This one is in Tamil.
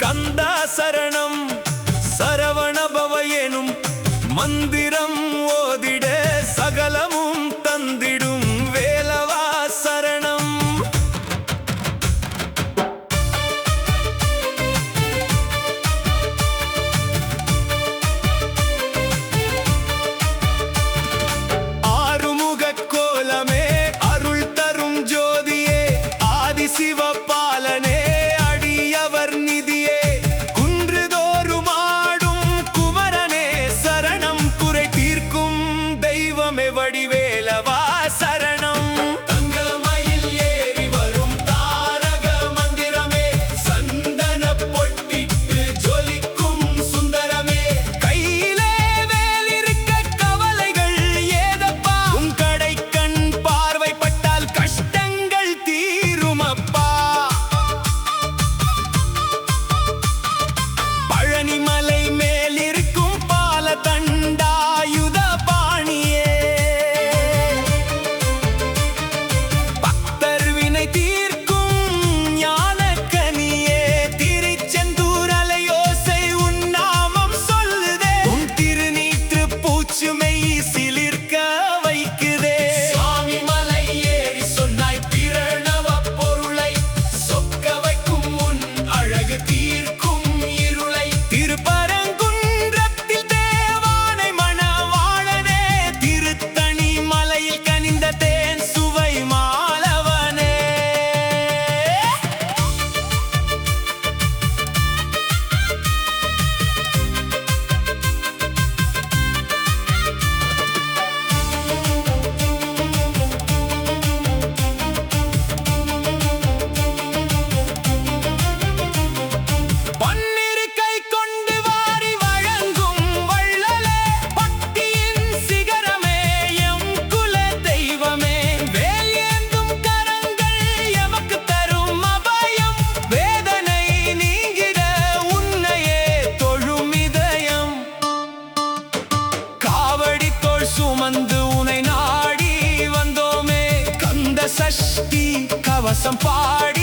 கந்தா சரணம் சரவணபவ எனும் மந்திரம் ஓதிட சகலமும் தந்திடும் வேலவா சரணம். ஆறுமுக கோலமே அருள் தரும் ஜோதியே ஆதிசிவபாலனே அடியவர் நிதியே குன்றுதோறும் ஆடும் குமரனே சரணம் குறை தீர்க்கும் தெய்வமே வடிவேலவா சரணம். தங்கமயில் ஏறி வரும் தாரக மந்திரமே சந்தன பொட்டிட்டு ஜொலிக்கும் சுந்தரமே கையிலே வேலிருக்க கவலைகள் ஏதப்பா உன் கடை கண் பார்வைப்பட்டால் கஷ்டங்கள் தீருமப்பா. பழனிமலை மேலிருக்கும் பால தண்டாயுத பாணியே பக்தர் வினை தீர்க்கும் ஞானக்கனியே திருச்செந்தூர் அலையோசை உன் நாமம் சொல்லுதே உன் திருநீற்று பூச்சுமை சிலிர்க்க வைக்குதே. சுவாமி மலை ஏறி சொன்னாய் பிரணவ பொருளை சொக்க வைக்கும் உன் அழகு தீர்க்கும் இருளை திருப்பரங்குன்றத்தில் தேவானை மணவாளனே திருத்தணி மலையில் கனிந்த தேன் சுவை மாலவனே. பன்னிரு கை கொண்டு வாரி வழங்கும் வள்ளலே பக்தியின் சிகரமே எம் குல தெய்வமே வேல் ஏந்தும் கரங்கள் எமக்கு தரும் அபயம் வேதனை நீங்கிட உன்னையே தொழும் இதயம். காவடி தோள் சுமந்து உனை நாடி வந்தோமே கந்த சஷ்டி கவசம் பாடி